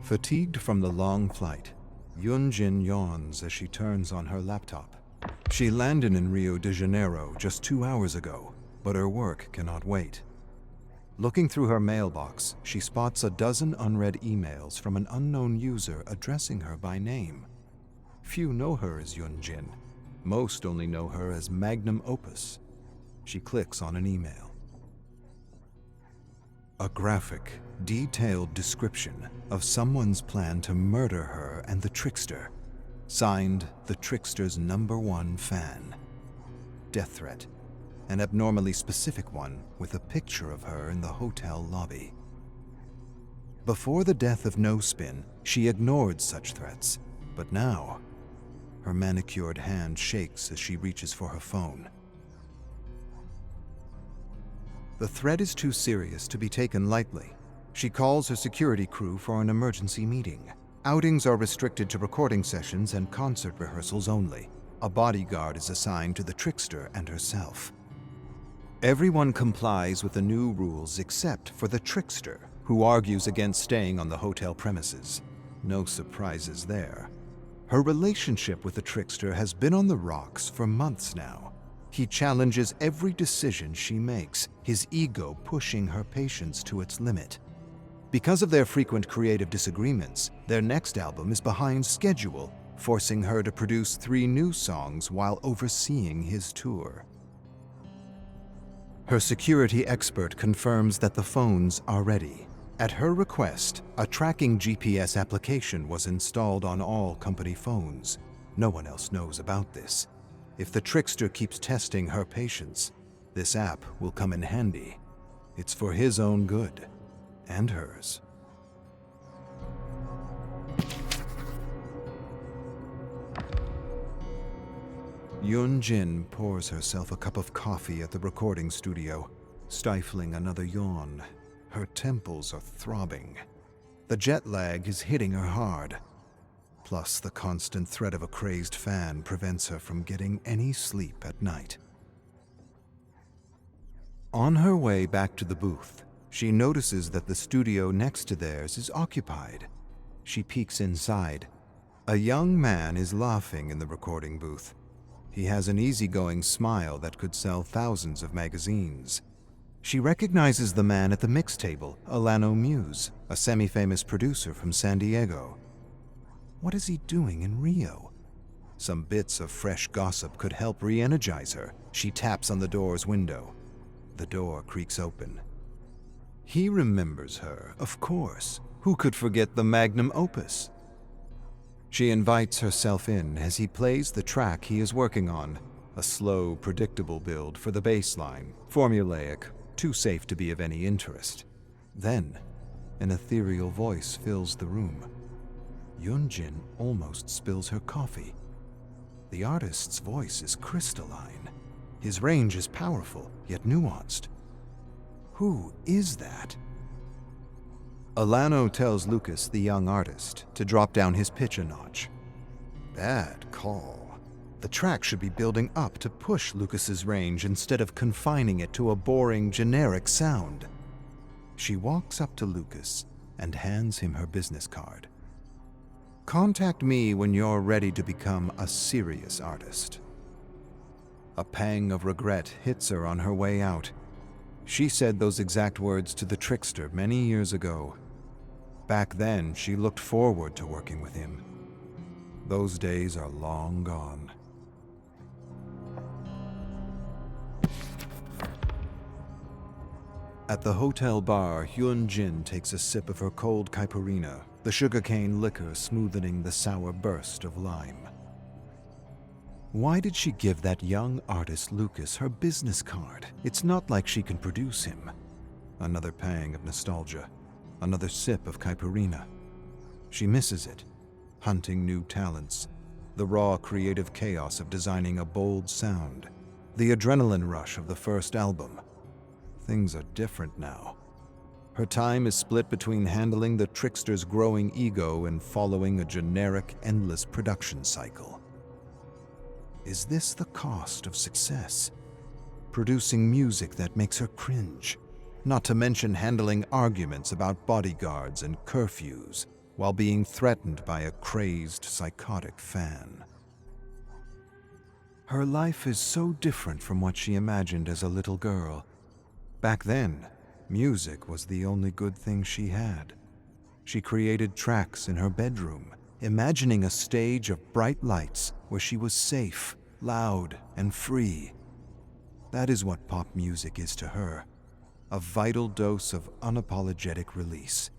Fatigued from the long flight, Yunjin yawns as she turns on her laptop. She landed in Rio de Janeiro just 2 hours ago, but her work cannot wait. Looking through her mailbox, she spots a dozen unread emails from an unknown user addressing her by name. Few know her as Yunjin. Most only know her as Magnum Opus. She clicks on an email. A graphic, detailed description of someone's plan to murder her and the trickster. Signed, the trickster's #1 fan. Death threat. An abnormally specific one with a picture of her in the hotel lobby. Before the death of No Spin, she ignored such threats, but now, her manicured hand shakes as she reaches for her phone. The threat is too serious to be taken lightly. She calls her security crew for an emergency meeting. Outings are restricted to recording sessions and concert rehearsals only. A bodyguard is assigned to the trickster and herself. Everyone complies with the new rules except for the trickster, who argues against staying on the hotel premises. No surprises there. Her relationship with the trickster has been on the rocks for months now. He challenges every decision she makes, his ego pushing her patience to its limit. Because of their frequent creative disagreements, their next album is behind schedule, forcing her to produce 3 new songs while overseeing his tour. Her security expert confirms that the phones are ready. At her request, a tracking GPS application was installed on all company phones. No one else knows about this. If the trickster keeps testing her patience, this app will come in handy. It's for his own good, and hers. Yunjin pours herself a cup of coffee at the recording studio, stifling another yawn. Her temples are throbbing. The jet lag is hitting her hard. Plus, the constant threat of a crazed fan prevents her from getting any sleep at night. On her way back to the booth, she notices that the studio next to theirs is occupied. She peeks inside. A young man is laughing in the recording booth. He has an easygoing smile that could sell thousands of magazines. She recognizes the man at the mix table, Alano Muse, a semi-famous producer from San Diego. What is he doing in Rio? Some bits of fresh gossip could help re-energize her. She taps on the door's window. The door creaks open. He remembers her, of course. Who could forget the magnum opus? She invites herself in as he plays the track he is working on, a slow, predictable build for the bass line, formulaic, too safe to be of any interest. Then, an ethereal voice fills the room. Yunjin almost spills her coffee. The artist's voice is crystalline. His range is powerful, yet nuanced. Who is that? Alano tells Lucas, the young artist, to drop down his pitch a notch. Bad call. The track should be building up to push Lucas's range instead of confining it to a boring, generic sound. She walks up to Lucas and hands him her business card. Contact me when you're ready to become a serious artist. A pang of regret hits her on her way out. She said those exact words to the trickster many years ago. Back then, she looked forward to working with him. Those days are long gone. At the hotel bar, Hyun-jin takes a sip of her cold caipirinha, the sugarcane liquor smoothing the sour burst of lime. Why did she give that young artist Lucas her business card? It's not like she can produce him. Another pang of nostalgia. Another sip of caipirinha. She misses it, hunting new talents, the raw creative chaos of designing a bold sound, the adrenaline rush of the first album. Things are different now. Her time is split between handling the trickster's growing ego and following a generic, endless production cycle. Is this the cost of success? Producing music that makes her cringe, not to mention handling arguments about bodyguards and curfews. while being threatened by a crazed, psychotic fan. Her life is so different from what she imagined as a little girl. Back then, music was the only good thing she had. She created tracks in her bedroom, imagining a stage of bright lights where she was safe, loud, and free. That is what pop music is to her, a vital dose of unapologetic release.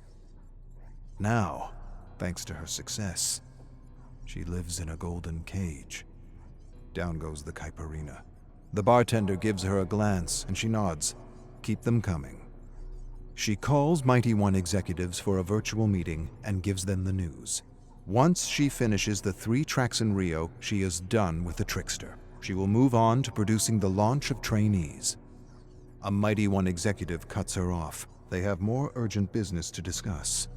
Now, thanks to her success, she lives in a golden cage. Down goes the caipirinha. The bartender gives her a glance and she nods. Keep them coming. She calls Mighty One executives for a virtual meeting and gives them the news. Once she finishes the 3 tracks in Rio, she is done with the trickster. She will move on to producing the launch of Trainees. A Mighty One executive cuts her off. They have more urgent business to discuss.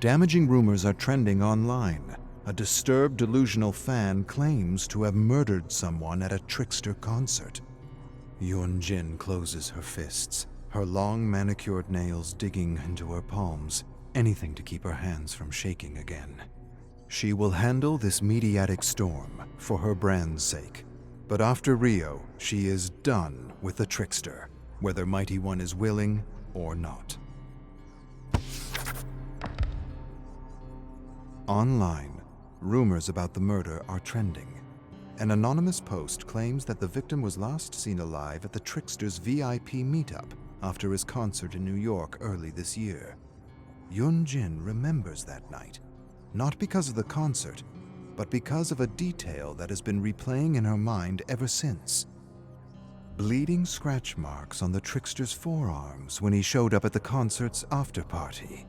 Damaging rumors are trending online. A disturbed, delusional fan claims to have murdered someone at a trickster concert. Yun-Jin closes her fists, her long manicured nails digging into her palms, anything to keep her hands from shaking again. She will handle this mediatic storm for her brand's sake. But after Rio, she is done with the trickster, whether Mighty One is willing or not. Online, rumors about the murder are trending. An anonymous post claims that the victim was last seen alive at the trickster's VIP meetup after his concert in New York early this year. Yun-Jin remembers that night, not because of the concert, but because of a detail that has been replaying in her mind ever since. Bleeding scratch marks on the trickster's forearms when he showed up at the concert's after-party.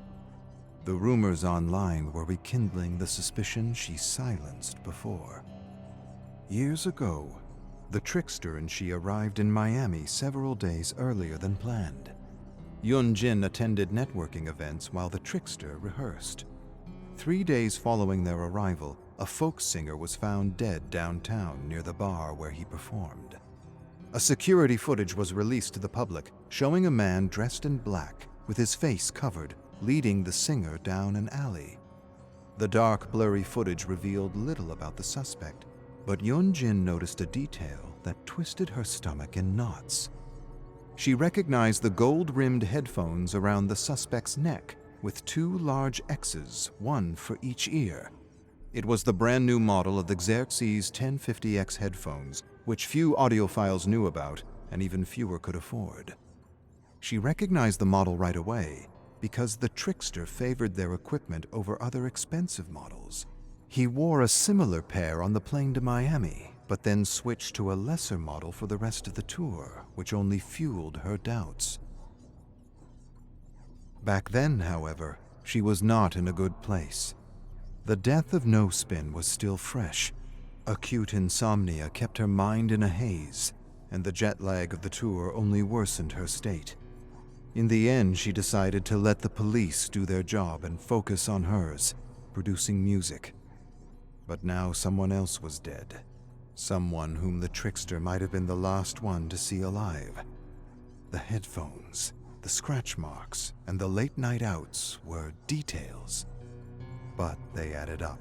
The rumors online were rekindling the suspicion she silenced before. Years ago, the trickster and she arrived in Miami several days earlier than planned. Yun-Jin attended networking events while the trickster rehearsed. 3 days following their arrival, a folk singer was found dead downtown near the bar where he performed. A security footage was released to the public, showing a man dressed in black, with his face covered, leading the singer down an alley. The dark, blurry footage revealed little about the suspect, but Yun-Jin noticed a detail that twisted her stomach in knots. She recognized the gold-rimmed headphones around the suspect's neck, with 2 large X's, one for each ear. It was the brand new model of the Xerxes 1050X headphones, which few audiophiles knew about and even fewer could afford. She recognized the model right away because the trickster favored their equipment over other expensive models. He wore a similar pair on the plane to Miami, but then switched to a lesser model for the rest of the tour, which only fueled her doubts. Back then, however, she was not in a good place. The death of No Spin was still fresh. Acute insomnia kept her mind in a haze, and the jet lag of the tour only worsened her state. In the end, she decided to let the police do their job and focus on hers, producing music. But now someone else was dead. Someone whom the trickster might have been the last one to see alive. The headphones, the scratch marks, and the late night outs were details. But they added up.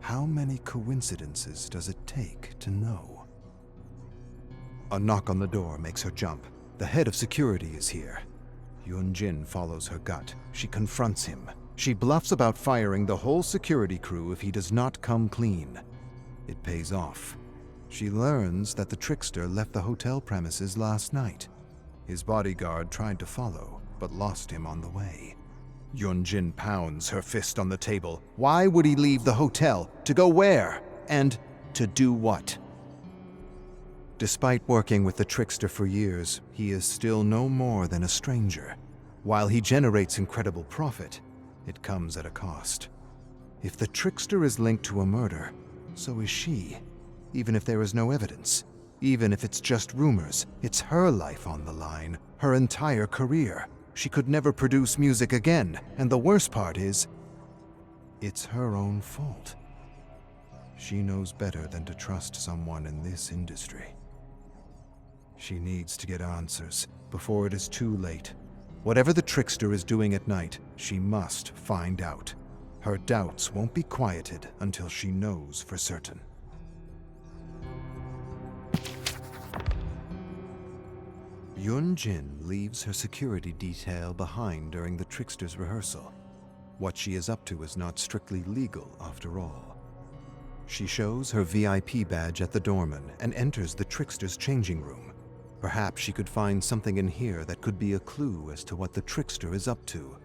How many coincidences does it take to know? A knock on the door makes her jump. The head of security is here. Yun-Jin follows her gut. She confronts him. She bluffs about firing the whole security crew if he does not come clean. It pays off. She learns that the trickster left the hotel premises last night. His bodyguard tried to follow, but lost him on the way. Yun-Jin pounds her fist on the table. Why would he leave the hotel? To go where? And to do what? Despite working with the trickster for years, he is still no more than a stranger. While he generates incredible profit, it comes at a cost. If the trickster is linked to a murder, so is she. Even if there is no evidence, even if it's just rumors, it's her life on the line, her entire career. She could never produce music again, and the worst part is, it's her own fault. She knows better than to trust someone in this industry. She needs to get answers before it is too late. Whatever the trickster is doing at night, she must find out. Her doubts won't be quieted until she knows for certain. Yun-jin leaves her security detail behind during the trickster's rehearsal. What she is up to is not strictly legal, after all. She shows her VIP badge at the doorman and enters the trickster's changing room. Perhaps she could find something in here that could be a clue as to what the trickster is up to.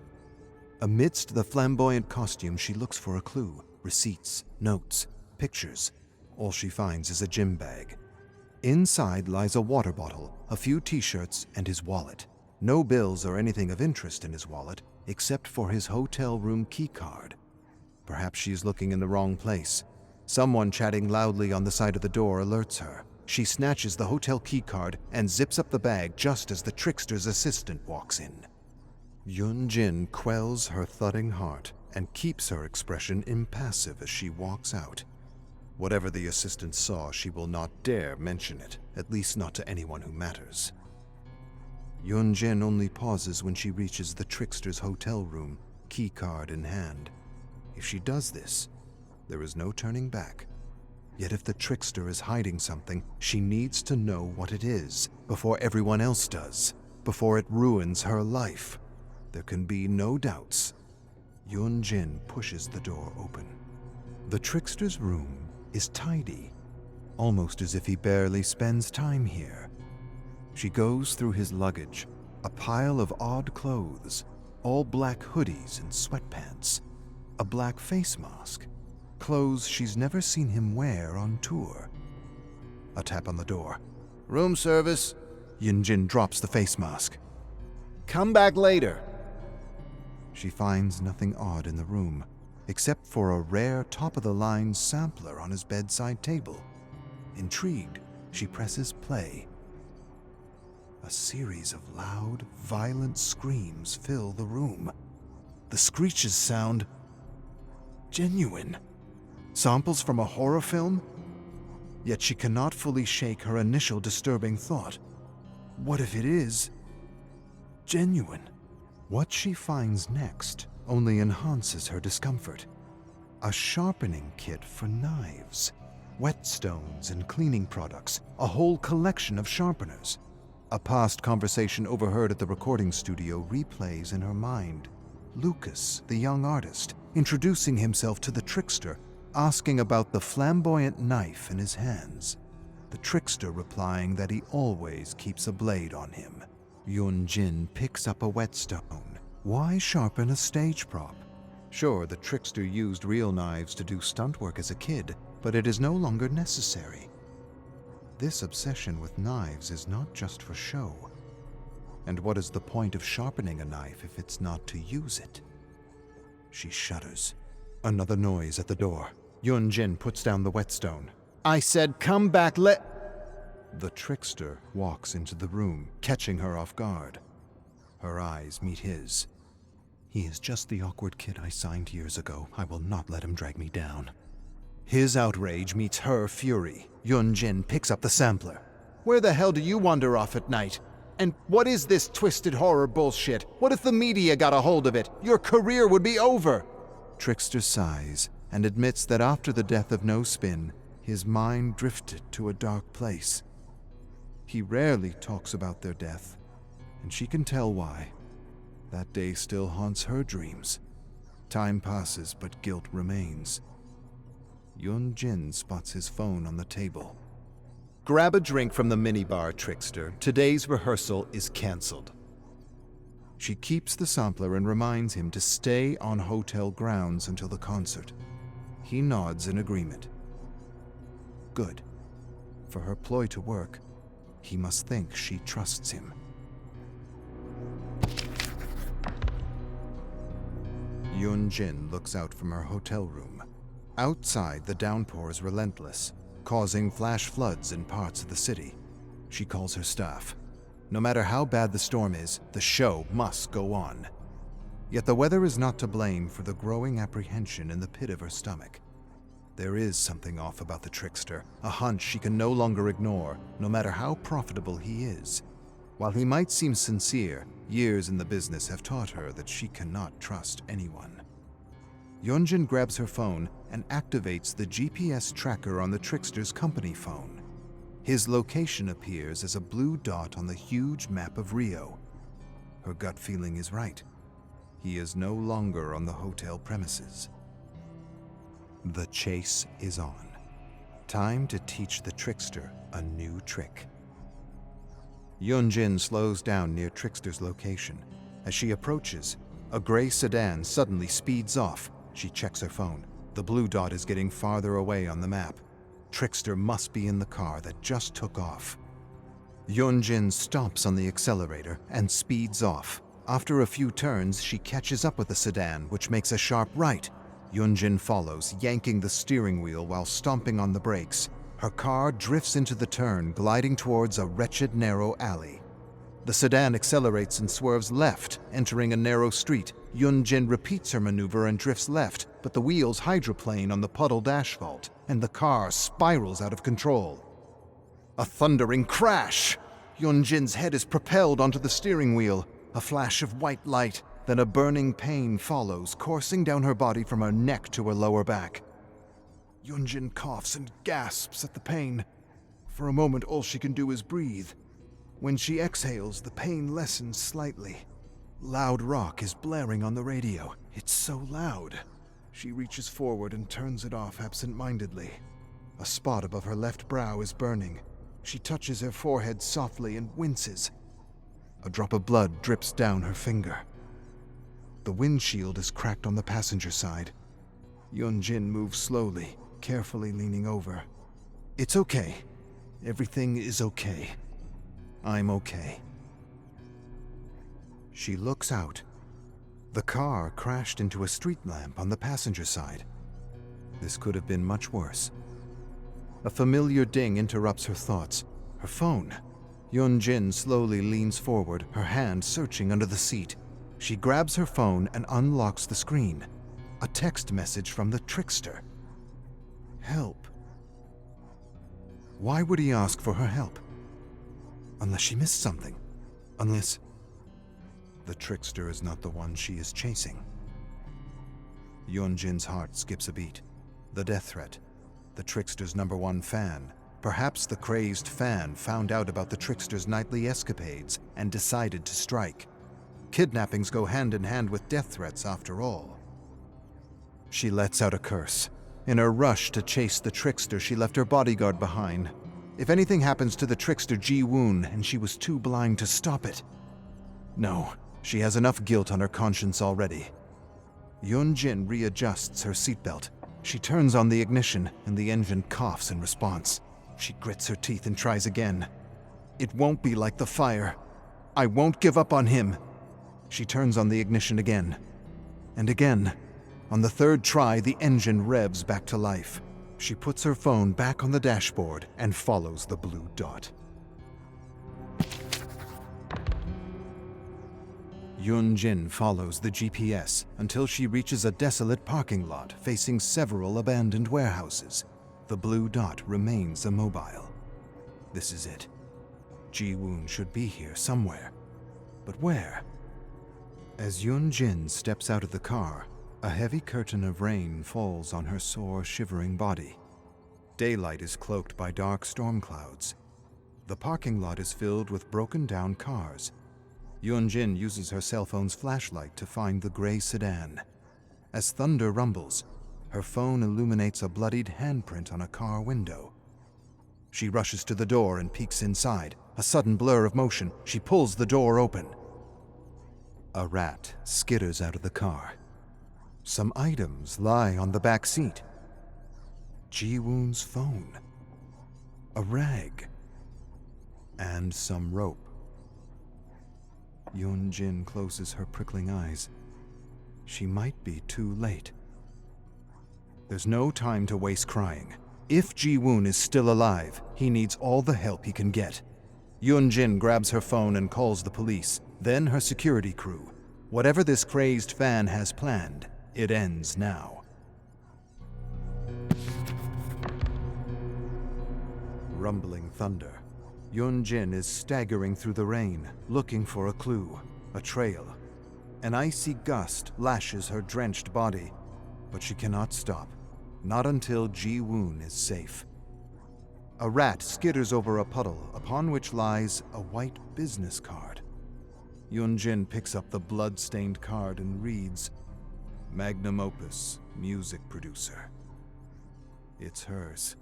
Amidst the flamboyant costume, she looks for a clue: receipts, notes, pictures. All she finds is a gym bag. Inside lies a water bottle, a few t-shirts, and his wallet. No bills or anything of interest in his wallet, except for his hotel room keycard. Perhaps she is looking in the wrong place. Someone chatting loudly on the side of the door alerts her. She snatches the hotel keycard and zips up the bag just as the trickster's assistant walks in. Yun-jin quells her thudding heart and keeps her expression impassive as she walks out. Whatever the assistant saw, she will not dare mention it, at least not to anyone who matters. Yun-jin only pauses when she reaches the trickster's hotel room, keycard in hand. If she does this, there is no turning back. Yet if the trickster is hiding something, she needs to know what it is before everyone else does, before it ruins her life. There can be no doubts. Yun-jin pushes the door open. The trickster's room is tidy, almost as if he barely spends time here. She goes through his luggage, a pile of odd clothes, all black hoodies and sweatpants, a black face mask, clothes she's never seen him wear on tour. A tap on the door. "Room service." Yun-jin drops the face mask. "Come back later." She finds nothing odd in the room, except for a rare top-of-the-line sampler on his bedside table. Intrigued, she presses play. A series of loud, violent screams fill the room. The screeches sound genuine. Samples from a horror film? Yet she cannot fully shake her initial disturbing thought. What if it is genuine? What she finds next only enhances her discomfort. A sharpening kit for knives, whetstones and cleaning products, a whole collection of sharpeners. A past conversation overheard at the recording studio replays in her mind. Lucas, the young artist, introducing himself to the trickster, asking about the flamboyant knife in his hands. The trickster replying that he always keeps a blade on him. Yun-jin picks up a whetstone. Why sharpen a stage prop? Sure, the trickster used real knives to do stunt work as a kid, but it is no longer necessary. This obsession with knives is not just for show. And what is the point of sharpening a knife if it's not to use it? She shudders. Another noise at the door. Yun-jin puts down the whetstone. "I said come back The trickster walks into the room, catching her off guard. Her eyes meet his. He is just the awkward kid I signed years ago. I will not let him drag me down. His outrage meets her fury. Yun-jin picks up the sampler. "Where the hell do you wander off at night? And what is this twisted horror bullshit? What if the media got a hold of it? Your career would be over." Trickster sighs and admits that after the death of No Spin, his mind drifted to a dark place. He rarely talks about their death, and she can tell why. That day still haunts her dreams. Time passes, but guilt remains. Yun-jin spots his phone on the table. "Grab a drink from the minibar, trickster. Today's rehearsal is cancelled." She keeps the sampler and reminds him to stay on hotel grounds until the concert. He nods in agreement. Good. For her ploy to work, he must think she trusts him. Yun-jin looks out from her hotel room. Outside, the downpour is relentless, causing flash floods in parts of the city. She calls her staff. No matter how bad the storm is, the show must go on. Yet the weather is not to blame for the growing apprehension in the pit of her stomach. There is something off about the trickster, a hunch she can no longer ignore, no matter how profitable he is. While he might seem sincere, years in the business have taught her that she cannot trust anyone. Yunjin grabs her phone and activates the GPS tracker on the trickster's company phone. His location appears as a blue dot on the huge map of Rio. Her gut feeling is right. He is no longer on the hotel premises. The chase is on. Time to teach the trickster a new trick. Yunjin slows down near Trickster's location. As she approaches, a gray sedan suddenly speeds off. She checks her phone. The blue dot is getting farther away on the map. Trickster must be in the car that just took off. Yunjin stomps on the accelerator and speeds off. After a few turns, she catches up with the sedan, which makes a sharp right. Yunjin follows, yanking the steering wheel while stomping on the brakes. Her car drifts into the turn, gliding towards a wretched narrow alley. The sedan accelerates and swerves left, entering a narrow street. Yunjin repeats her maneuver and drifts left, but the wheels hydroplane on the puddled asphalt, and the car spirals out of control. A thundering crash! Yunjin's head is propelled onto the steering wheel. A flash of white light, then a burning pain follows, coursing down her body from her neck to her lower back. Yunjin coughs and gasps at the pain. For a moment, all she can do is breathe. When she exhales, the pain lessens slightly. Loud rock is blaring on the radio. It's so loud. She reaches forward and turns it off absent-mindedly. A spot above her left brow is burning. She touches her forehead softly and winces. A drop of blood drips down her finger. The windshield is cracked on the passenger side. Yunjin moves slowly, carefully leaning over. It's okay. Everything is okay. I'm okay. She looks out. The car crashed into a street lamp on the passenger side. This could have been much worse. A familiar ding interrupts her thoughts. Her phone. Yunjin slowly leans forward, her hand searching under the seat. She grabs her phone and unlocks the screen. A text message from the trickster. Help. Why would he ask for her help? Unless she missed something. Unless the trickster is not the one she is chasing. Yunjin's heart skips a beat. The death threat. The trickster's #1 fan. Perhaps the crazed fan found out about the trickster's nightly escapades and decided to strike. Kidnappings go hand in hand with death threats after all. She lets out a curse. In her rush to chase the trickster, she left her bodyguard behind. If anything happens to the trickster Ji-woon and she was too blind to stop it. No, she has enough guilt on her conscience already. Yunjin readjusts her seatbelt. She turns on the ignition and the engine coughs in response. She grits her teeth and tries again. It won't be like the fire. I won't give up on him. She turns on the ignition again. And again. On the third try, the engine revs back to life. She puts her phone back on the dashboard and follows the blue dot. Yunjin follows the GPS until she reaches a desolate parking lot facing several abandoned warehouses. The blue dot remains immobile. This is it. Ji-woon should be here somewhere. But where? As Yunjin steps out of the car, a heavy curtain of rain falls on her sore, shivering body. Daylight is cloaked by dark storm clouds. The parking lot is filled with broken-down cars. Yunjin uses her cell phone's flashlight to find the gray sedan. As thunder rumbles, her phone illuminates a bloodied handprint on a car window. She rushes to the door and peeks inside. A sudden blur of motion. She pulls the door open. A rat skitters out of the car. Some items lie on the back seat. Ji-woon's phone. A rag. And some rope. Yunjin closes her prickling eyes. She might be too late. There's no time to waste crying. If Ji-woon is still alive, he needs all the help he can get. Yunjin grabs her phone and calls the police, then her security crew. Whatever this crazed fan has planned, it ends now. Rumbling thunder. Yunjin is staggering through the rain, looking for a clue, a trail. An icy gust lashes her drenched body. But she cannot stop, not until Ji-woon is safe. A rat skitters over a puddle upon which lies a white business card. Yoon-jin picks up the blood-stained card and reads, "Magnum Opus, music producer." It's hers.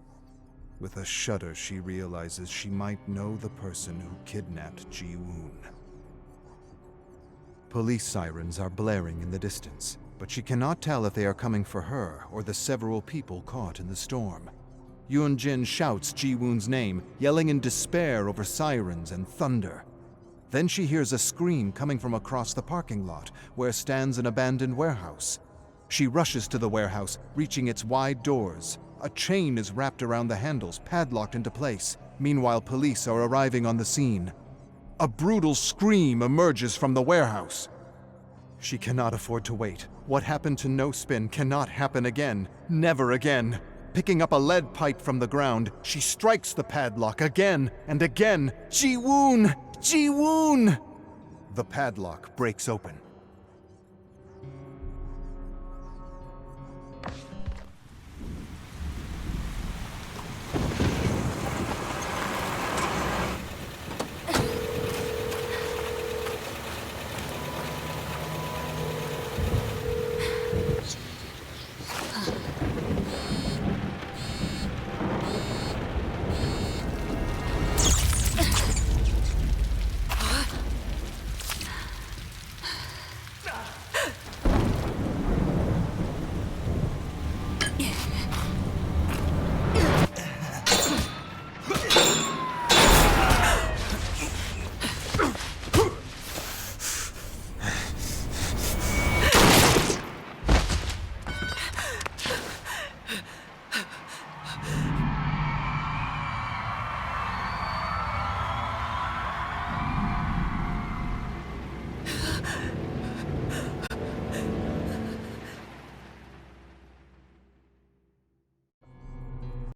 With a shudder, she realizes she might know the person who kidnapped Ji-woon. Police sirens are blaring in the distance, but she cannot tell if they are coming for her or the several people caught in the storm. Yoon-jin shouts Ji-woon's name, yelling in despair over sirens and thunder. Then she hears a scream coming from across the parking lot, where stands an abandoned warehouse. She rushes to the warehouse, reaching its wide doors. A chain is wrapped around the handles, padlocked into place. Meanwhile, police are arriving on the scene. A brutal scream emerges from the warehouse. She cannot afford to wait. What happened to No Spin cannot happen again. Never again. Picking up a lead pipe from the ground, she strikes the padlock again and again. Ji-woon! Ji-woon! The padlock breaks open.